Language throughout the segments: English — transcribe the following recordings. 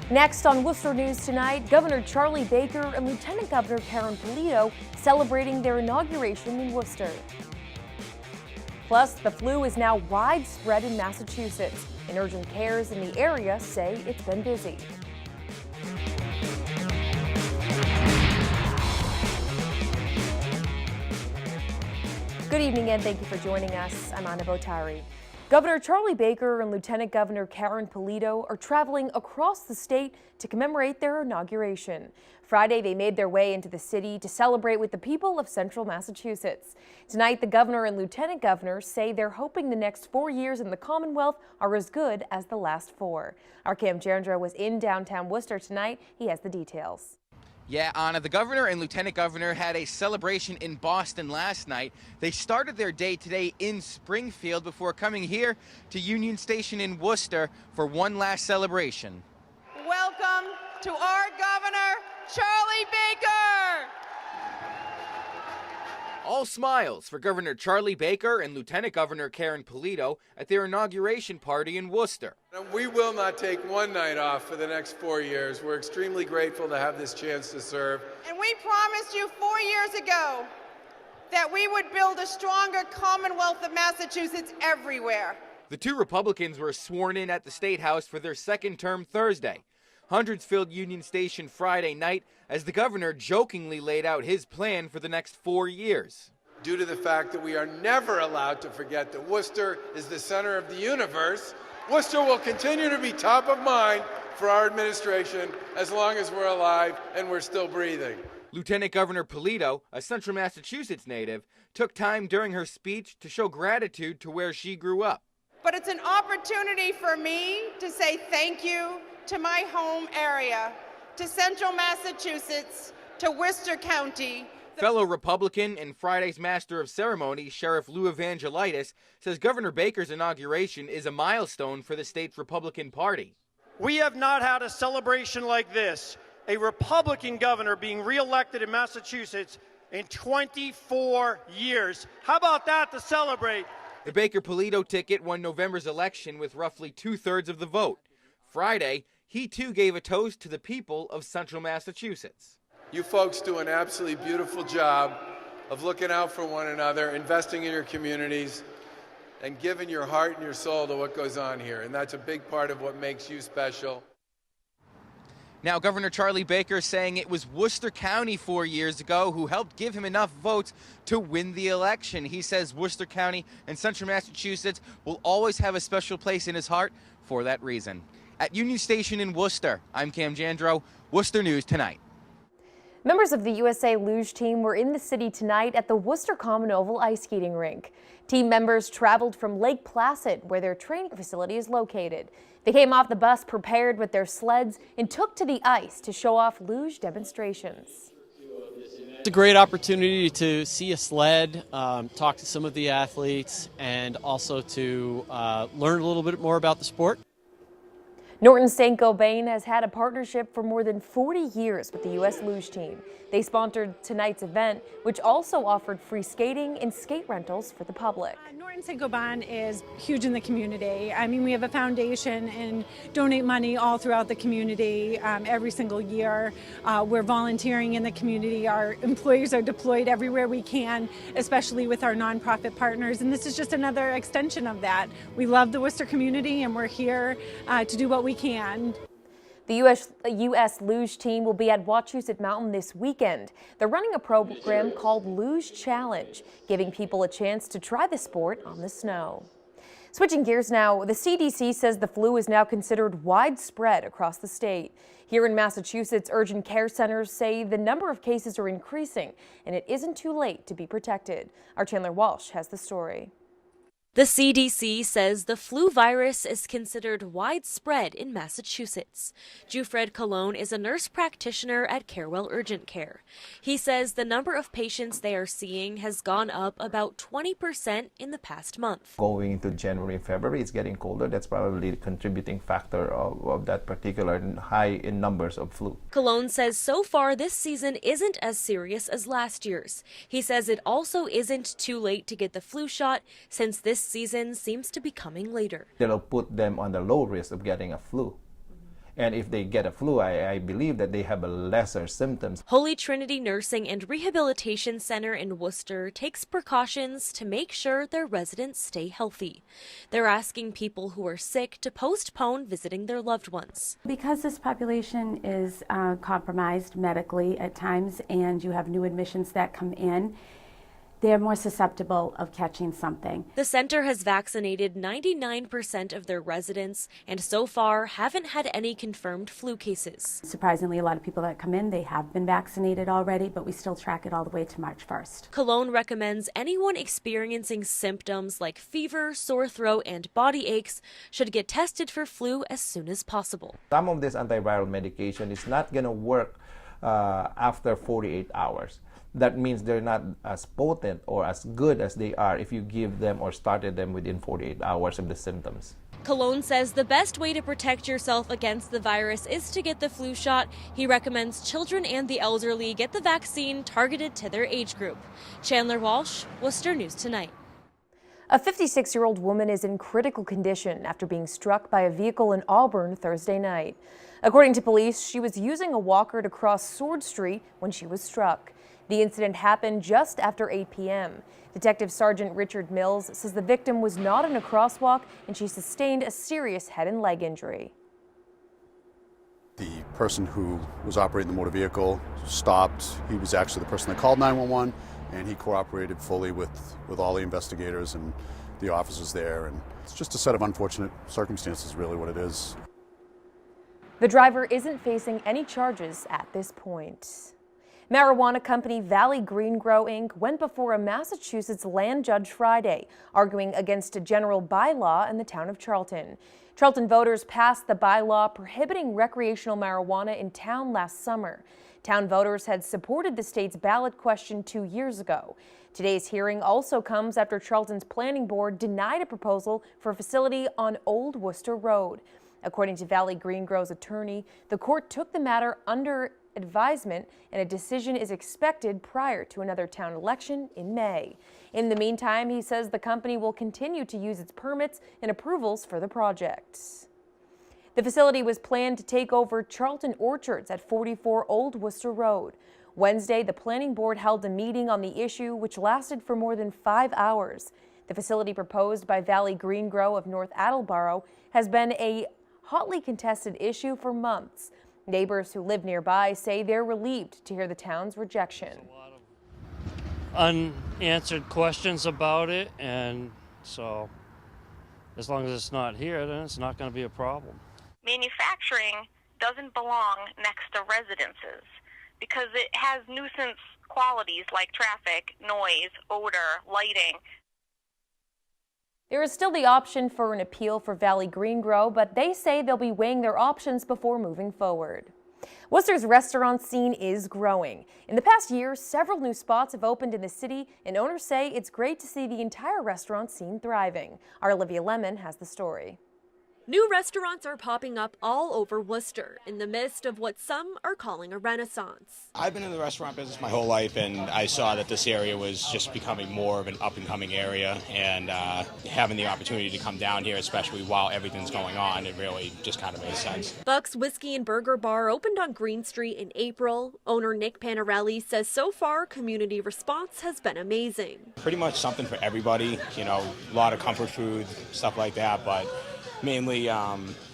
Next on Worcester News Tonight, Governor Charlie Baker and Lieutenant Governor Polito celebrating their inauguration in Worcester. Plus, the flu is now widespread in Massachusetts, and urgent cares in the area say it's been busy. Good evening and thank you for joining us. I'm Anna Botari. Governor Charlie Baker and Lieutenant Governor Polito are traveling across the state to commemorate their inauguration. Friday, they made their way into the city to celebrate with the people of central Massachusetts. Tonight, the governor and lieutenant governor say they're hoping the next 4 years in the Commonwealth are as good as the last 4. Our Cam Jandra was in downtown Worcester tonight. He has the details. Yeah, Anna, the governor and lieutenant governor had a celebration in Boston last night. They started their day today in Springfield before coming here to Union Station in Worcester for one last celebration. Welcome to our governor, Charlie Baker. All smiles for Governor Charlie Baker and Lieutenant Governor Polito at their inauguration party in Worcester. We will not take one night off for the next 4 years. We're extremely grateful to have this chance to serve. And we promised you 4 years ago that we would build a stronger Commonwealth of Massachusetts everywhere. The two Republicans were sworn in at the State House for their second term Thursday. Hundreds filled Union Station Friday night as the governor jokingly laid out his plan for the next 4 years. Due to the fact that we are never allowed to forget that Worcester is the center of the universe, Worcester will continue to be top of mind for our administration as long as we're alive and we're still breathing. Lieutenant Governor Polito, a central Massachusetts native, took time during her speech to show gratitude to where she grew up. But it's an opportunity for me to say thank you to my home area, to central Massachusetts, to Worcester County. Fellow Republican and Friday's Master of Ceremonies, Sheriff Lou Evangelitis, says Governor Baker's inauguration is a milestone for the state's Republican Party. We have not had a celebration like this, a Republican governor being reelected in Massachusetts in 24 years. How about that to celebrate? The Baker-Polito ticket won November's election with roughly 2/3 of the vote. Friday, he too gave a toast to the people of central Massachusetts. You folks do an absolutely beautiful job of looking out for one another, investing in your communities, and giving your heart and your soul to what goes on here. And that's a big part of what makes you special. Now, Governor Charlie Baker saying it was Worcester County 4 years ago who helped give him enough votes to win the election. He says Worcester County and central Massachusetts will always have a special place in his heart for that reason. At Union Station in Worcester, I'm Cam Jandro, Worcester News Tonight. Members of the USA Luge team were in the city tonight at the Worcester Common Oval ice skating rink. Team members traveled from Lake Placid, where their training facility is located. They came off the bus prepared with their sleds and took to the ice to show off luge demonstrations. It's a great opportunity to see a sled, talk to some of the athletes, and also to learn a little bit more about the sport. Norton St. Gobain has had a partnership for more than 40 years with the U.S. Luge team. They sponsored tonight's event, which also offered free skating and skate rentals for the public. Norton St. Gobain is huge in the community. I mean, we have a foundation and donate money all throughout the community every single year. We're volunteering in the community. Our employees are deployed everywhere we can, especially with our nonprofit partners. And this is just another extension of that. We love the Worcester community and we're here to do what we can. The U.S. Luge team will be at Wachusett Mountain this weekend. They're running a program called Luge Challenge, giving people a chance to try the sport on the snow. Switching gears now, the CDC says the flu is now considered widespread across the state. Here in Massachusetts, urgent care centers say the number of cases are increasing, and it isn't too late to be protected. Our Chandler Walsh has the story. The CDC says the flu virus is considered widespread in Massachusetts. Jufred Colon is a nurse practitioner at Carewell Urgent Care. He says the number of patients they are seeing has gone up about 20% in the past month. Going into January and February, it's getting colder. That's probably the contributing factor of that particular high in numbers of flu. Colon says so far this season isn't as serious as last year's. He says it also isn't too late to get the flu shot since this season seems to be coming later. That'll put them on the low risk of getting a flu. And if they get a flu, I believe that they have a lesser symptoms. Holy Trinity Nursing and Rehabilitation Center in Worcester takes precautions to make sure their residents stay healthy. They're asking people who are sick to postpone visiting their loved ones. Because this population is compromised medically at times, and you have new admissions that come in, they're more susceptible of catching something. The center has vaccinated 99% of their residents and so far haven't had any confirmed flu cases. Surprisingly, a lot of people that come in, they have been vaccinated already, but we still track it all the way to March 1st. Cologne recommends anyone experiencing symptoms like fever, sore throat, and body aches should get tested for flu as soon as possible. Some of this antiviral medication is not going to work after 48 hours. That means they're not as potent or as good as they are if you give them or started them within 48 hours of the symptoms. Cologne says the best way to protect yourself against the virus is to get the flu shot. He recommends children and the elderly get the vaccine targeted to their age group. Chandler Walsh, Worcester News Tonight. A 56-year-old woman is in critical condition after being struck by a vehicle in Auburn Thursday night. According to police, she was using a walker to cross Sword Street when she was struck. The incident happened just after 8 p.m. Detective Sergeant Richard Mills says the victim was not in a crosswalk and she sustained a serious head and leg injury. The person who was operating the motor vehicle stopped. He was actually the person that called 911, and he cooperated fully with all the investigators and the officers there. And it's just a set of unfortunate circumstances, really what it is. The driver isn't facing any charges at this point. Marijuana company Valley Green Grow Inc. went before a Massachusetts land judge Friday, arguing against a general bylaw in the town of Charlton. Charlton voters passed the bylaw prohibiting recreational marijuana in town last summer. Town voters had supported the state's ballot question 2 years ago. Today's hearing also comes after Charlton's planning board denied a proposal for a facility on Old Worcester Road. According to Valley Green Grow's attorney, the court took the matter under advisement and a decision is expected prior to another town election in May. In the meantime, he says the company will continue to use its permits and approvals for the project. The facility was planned to take over Charlton Orchards at 44 Old Worcester Road. Wednesday, the planning board held a meeting on the issue which lasted for more than 5 hours. The facility proposed by Valley Green Grow of North Attleboro has been a hotly contested issue for months. Neighbors who live nearby say they're relieved to hear the town's rejection. There's a lot of unanswered questions about it, and so as long as it's not here, then it's not going to be a problem. Manufacturing doesn't belong next to residences because it has nuisance qualities like traffic, noise, odor, lighting. There is still the option for an appeal for Valley Green Grow, but they say they'll be weighing their options before moving forward. Worcester's restaurant scene is growing. In the past year, several new spots have opened in the city, and owners say it's great to see the entire restaurant scene thriving. Our Olivia Lemon has the story. New restaurants are popping up all over Worcester in the midst of what some are calling a renaissance. I've been in the restaurant business my whole life, and I saw that this area was just becoming more of an up-and-coming area, and having the opportunity to come down here, especially while everything's going on, it really just kind of made sense. Buck's Whiskey and Burger Bar opened on Green Street in April. Owner Nick Panarelli says so far community response has been amazing. Pretty much something for everybody, you know, a lot of comfort food, stuff like that, but mainly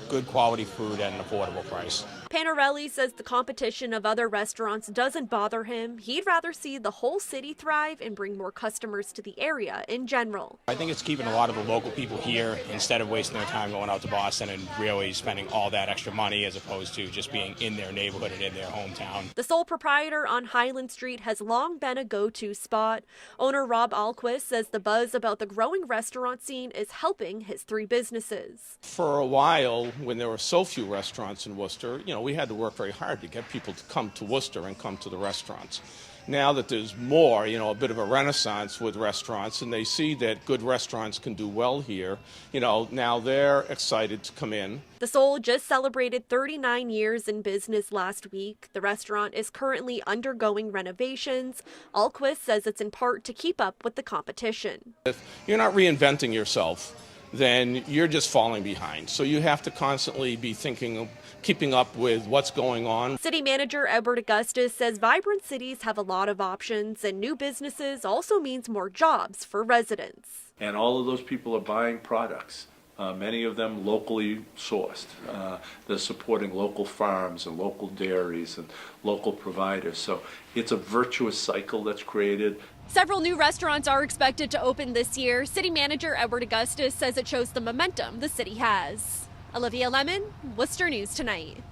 good quality food at an affordable price. Panarelli says the competition of other restaurants doesn't bother him. He'd rather see the whole city thrive and bring more customers to the area in general. I think it's keeping a lot of the local people here instead of wasting their time going out to Boston and really spending all that extra money as opposed to just being in their neighborhood and in their hometown. The sole proprietor on Highland Street has long been a go-to spot. Owner Rob Alquist says the buzz about the growing restaurant scene is helping his 3 businesses. For a while, when there were so few restaurants in Worcester, we had to work very hard to get people to come to Worcester and come to the restaurants. now that there's more, a bit of a renaissance with restaurants, and they see that good restaurants can do well here, now they're excited to come in. The Soul just celebrated 39 years in business last week. The restaurant is currently undergoing renovations. Alquist says it's in part to keep up with the competition. If you're not reinventing yourself, then you're just falling behind. So you have to constantly be thinking of keeping up with what's going on. City Manager Edward Augustus says vibrant cities have a lot of options, and new businesses also means more jobs for residents. And all of those people are buying products, many of them locally sourced. They're supporting local farms and local dairies and local providers. So it's a virtuous cycle that's created. Several new restaurants are expected to open this year. City Manager Edward Augustus says it shows the momentum the city has. Olivia Lemon, Worcester News Tonight.